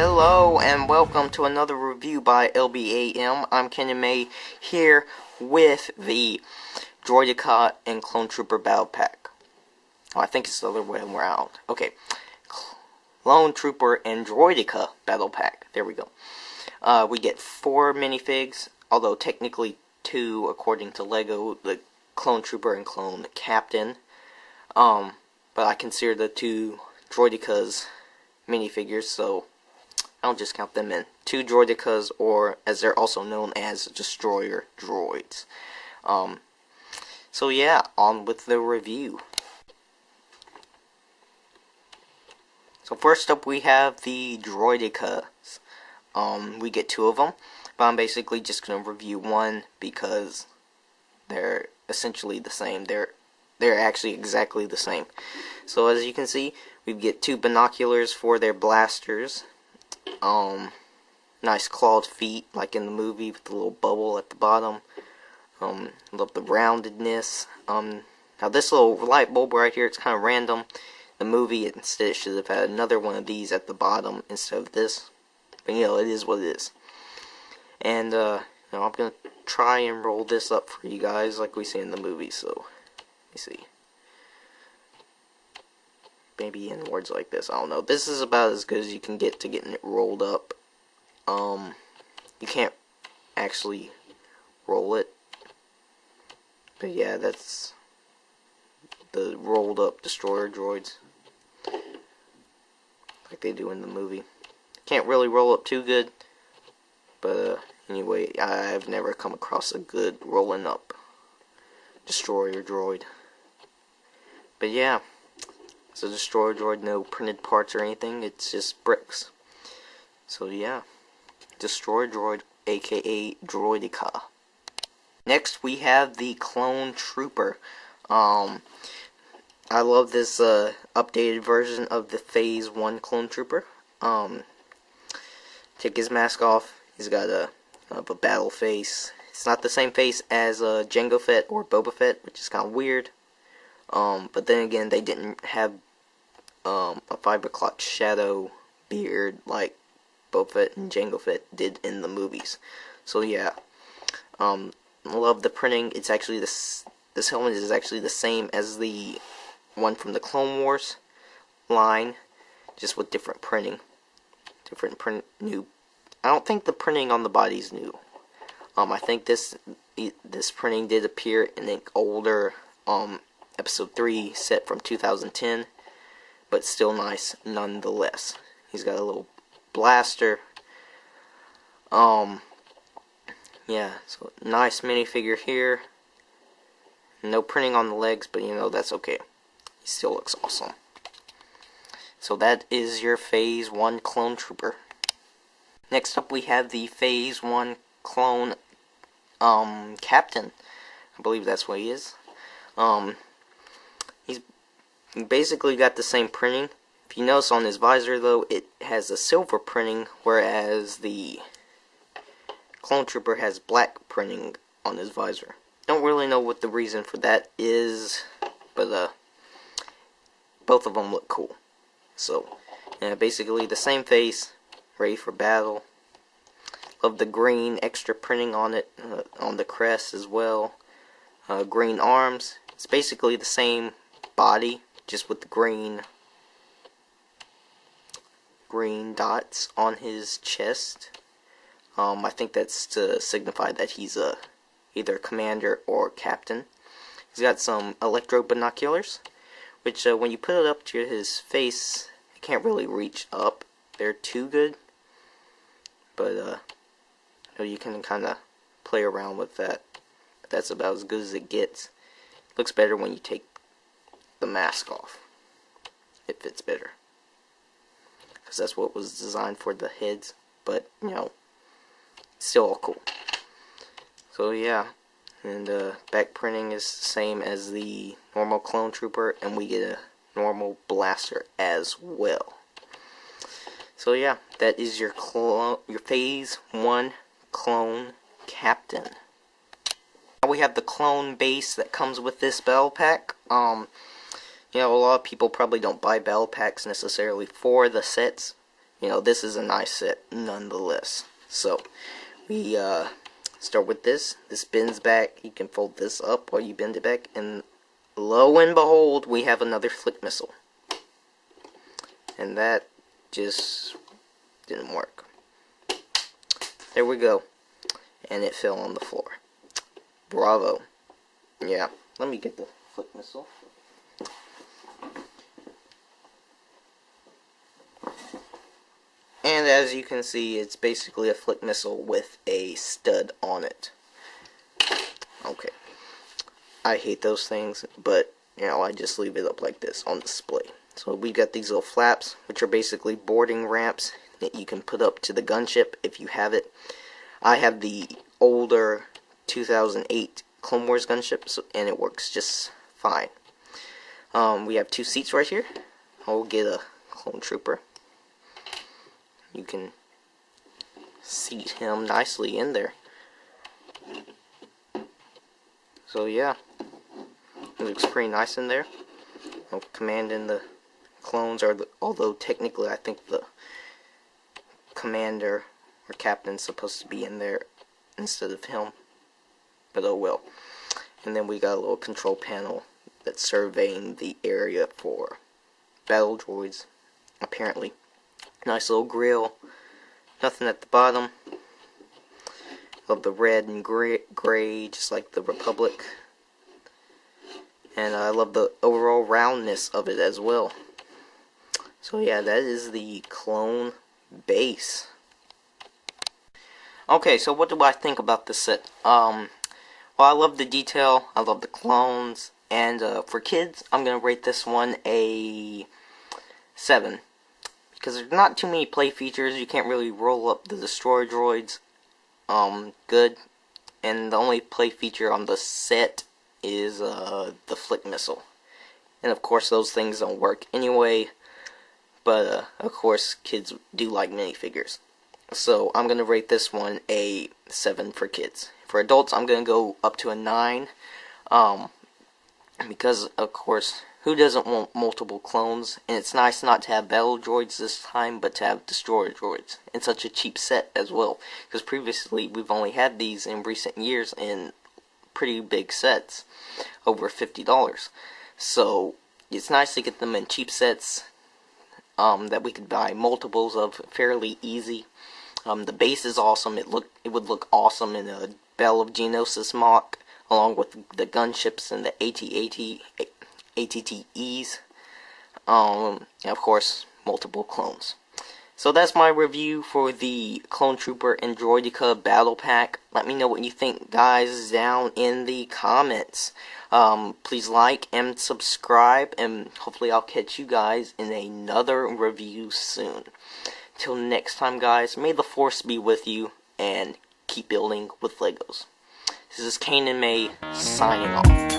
Hello and welcome to another review by LBAM. I'm Canaan here with the Droidekas and Clone Trooper Battle Pack. Oh, I think it's the other way around. Okay, Clone Trooper and Droidekas Battle Pack. There we go. We get 4 minifigs, although technically 2 according to Lego, the Clone Trooper and Clone Captain. But I consider the 2 Droidekas minifigures, so I'll just count them in. 2 Droidekas, or as they're also known as Destroyer Droids. So yeah, on with the review. So first up we have the Droidekas. We get 2 of them, but I'm basically just going to review one because they're essentially the same. They're actually exactly the same. So as you can see, we get 2 binoculars for their blasters. Nice clawed feet, like in the movie, with the little bubble at the bottom. Love the roundedness. Now this little light bulb right here, it's kind of random. The movie, instead, it should have had another one of these at the bottom instead of this. But you know, it is what it is. And I'm gonna try and roll this up for you guys, like we see in the movie. So let me see. Maybe in words like this, I don't know. This is about as good as you can get to getting it rolled up. You can't actually roll it, but yeah, that's the rolled up Destroyer Droids, like they do in the movie. Can't really roll up too good, but anyway, I've never come across a good rolling up Destroyer Droid. But yeah, it's a Destroyer Droid, no printed parts or anything, it's just bricks. So yeah, Destroyer Droid, aka Droidekas. Next we have the Clone Trooper. I love this updated version of the Phase 1 Clone Trooper. Take his mask off, he's got a battle face. It's not the same face as Jango Fett or Boba Fett, which is kind of weird. But then again, they didn't have a 5 o'clock shadow beard like Boba Fett and Jango Fett did in the movies. So yeah, love the printing. It's actually this helmet is actually the same as the one from the Clone Wars line, just with different printing. New. I don't think the printing on the body's new. I think this printing did appear in an older Episode 3 set from 2010, but still nice nonetheless. He's got a little blaster. Yeah, so nice minifigure here. No printing on the legs, but you know, that's okay. He still looks awesome. So that is your Phase 1 Clone Trooper. Next up we have the Phase 1 Clone Captain. I believe that's what he is. He's basically got the same printing. If you notice on his visor though, it has a silver printing, whereas the Clone Trooper has black printing on his visor. Don't really know what the reason for that is, but both of them look cool. So, yeah, basically the same face, ready for battle. Love the green extra printing on it, on the crest as well. Green arms. It's basically the same body, just with the green dots on his chest. I think that's to signify that he's either a commander or captain. He's got some electro binoculars, which when you put it up to his face, it can't really reach up. They're too good, but you can kind of play around with that. But that's about as good as it gets. It looks better when you take the mask off. It fits better, because that's what was designed for the heads, but you know, still all cool. So yeah, and back printing is the same as the normal Clone Trooper, and we get a normal blaster as well. So yeah, that is your Phase 1 Clone Captain. Now we have the clone base that comes with this battle pack. You know, a lot of people probably don't buy battle packs necessarily for the sets. you know, this is a nice set nonetheless. So we start with this. This bends back. You can fold this up while you bend it back, and lo and behold, we have another flick missile. And that just didn't work. There we go. And it fell on the floor. Bravo. Yeah, let me get the flick missile. And as you can see, it's basically a flick missile with a stud on it. Okay. I hate those things, but, you know, I just leave it up like this on display. So we got these little flaps, which are basically boarding ramps that you can put up to the gunship if you have it. I have the older 2008 Clone Wars gunship, and it works just fine. We have 2 seats right here. I'll get a clone trooper. You can seat him nicely in there. So yeah, it looks pretty nice in there. Commanding the clones, although technically I think the commander or captain's supposed to be in there instead of him, but oh well. And then we got a little control panel that's surveying the area for battle droids, apparently. Nice little grill, nothing at the bottom. Love the red and gray, just like the Republic. And I love the overall roundness of it as well. So yeah, that is the clone base. Okay, so what do I think about this set? Well, I love the detail, I love the clones, and for kids, I'm going to rate this one a 7. Because there's not too many play features, you can't really roll up the destroyer droids good. And the only play feature on the set is the flick missile. And of course those things don't work anyway, but of course kids do like minifigures. So I'm going to rate this one a 7 for kids. For adults, I'm going to go up to a 9, because of course, who doesn't want multiple clones? And it's nice not to have battle droids this time, but to have destroyer droids. And such a cheap set as well. Because previously, we've only had these in recent years in pretty big sets. Over $50. So, it's nice to get them in cheap sets that we could buy multiples of fairly easy. The base is awesome. It would look awesome in a Battle of Geonosis mock, along with the gunships and the ATTEs, and of course, multiple clones. So that's my review for the Clone Trooper and Droideka Battle Pack. Let me know what you think, guys, down in the comments. Please like and subscribe, and hopefully I'll catch you guys in another review soon. Till next time, guys, may the Force be with you, and keep building with Legos. This is Canaan signing off.